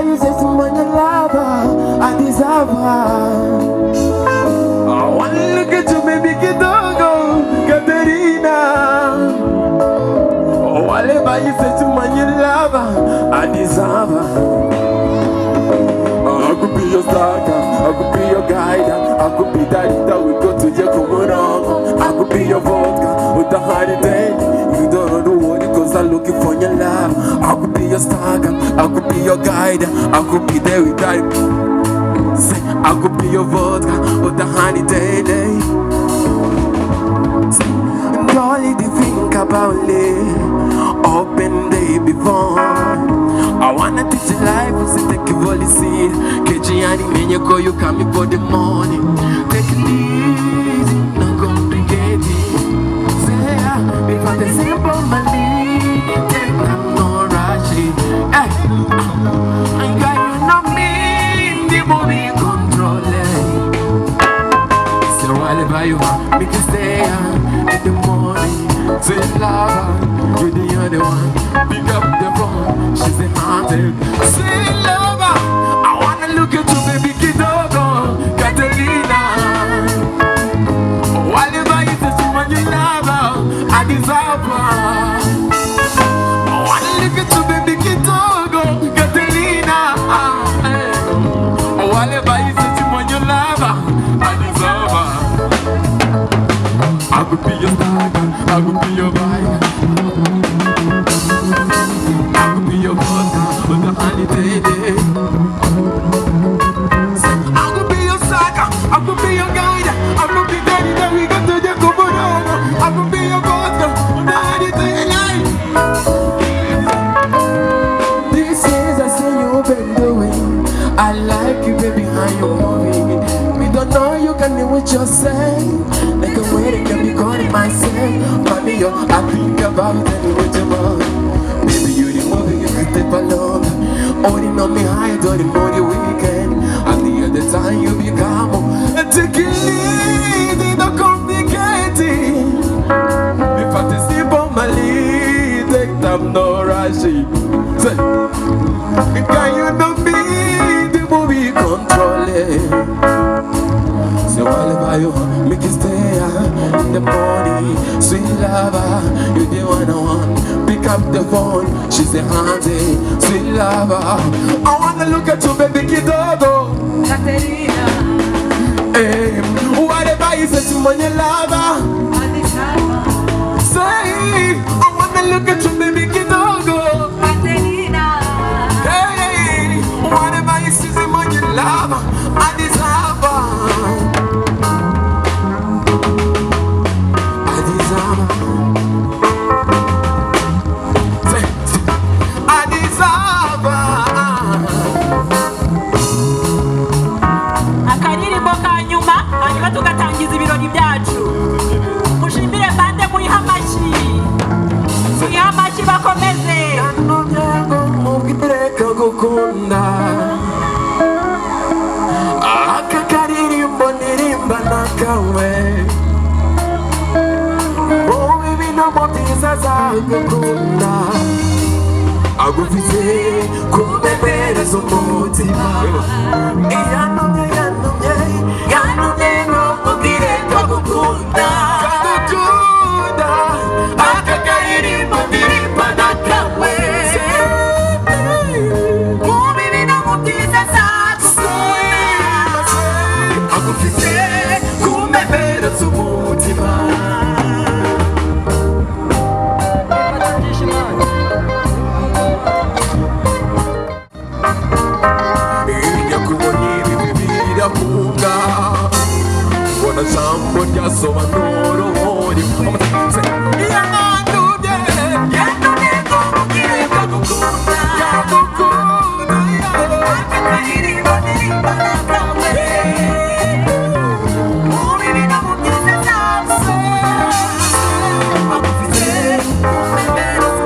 you say to my lover, I deserve her. I wanna look at you, baby, Kidogo, Katerina. Oh, whatever you say to my lover, I deserve her. I could be your stalker, I could be your guide, I could be that we go to Yakumurong. I could be your vodka with the holiday. You don't know what it cause I'm looking for your love. I could be your stalker, I could be your guide, I could be there with that. Say, I could be your vodka with the holiday. And all you think about it, open day before. I wanna teach you life, take you all the seed. Kejiani, man, you call you coming for the morning. Take it easy, no complicated. Say, before the simple money, take them no rushy. I got you not me, the movie control. So whatever you want, make you stay in the morning. Say love, you're the other one. Pick up the phone, she's a haunted. Say lover, I wanna look at you, baby Kidogo, Catalina. Whatever you say to when you love her, I deserve her. I wanna look at you, baby Kidogo, Catalina. Whatever you say to when you love her, I deserve her. I could be your star, I could be your vibe. I could be your vodka with the holiday. I could be your sucker, I could be your guide, I could be daddy that we got to the Komodo. I could be your vodka with the holiday life. This is a thing you've been doing. I like you, baby, how you moving. We don't know you can do what you're saying. Like a way to get me calling myself. Mommy, yo, I think about it what you want. Baby, you the movie, you can step along. Only know me high, don't know the weekend. And the other time you become and take it easy, not complicated. If I just sleep on my lead, take time, no rushing. Say, can you not be the movie controlling? So whatever you want, make it stay in the morning. Sweet lover, you the one I want. Pick up the phone, she's a handy. Sweet lover, I wanna look at you, baby Kidogo, Katerina. Hey, whatever you say to my lover, say, I wanna look at you, baby Kidogo, Katerina. Hey, whatever you say to my lover, I deserve her. Tugatangiza ibirori byacu mushimire bande muyiha amashyi bakomeze yanumyango mubwireka gukunda aka karirimbo ndirimba nakawe wowe binomo byiza zagukunda agufite kumbebereza umutima yanumye Gukunda, akakaririmbo ndirimba nakawe. Mubiri no mu byiza zagukunda, agufite kumbebereza umutima. Iyo kubona ibi birakunga. Bona jambo ryasobanura umuri yananduye ngo mubwire ko gukunda yagukunda akakaririmbo ndirimba nakawe mubiri no mu byiza zagukunda agufite kumbebereza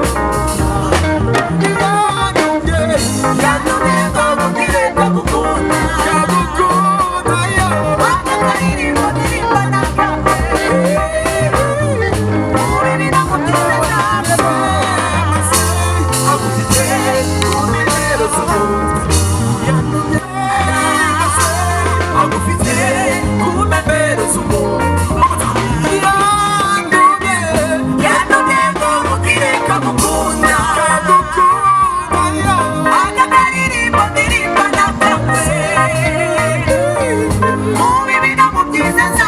yananduye ngo mubwire ko gukunda yagukunda akakaririmbo ndirimba nakawe Jesus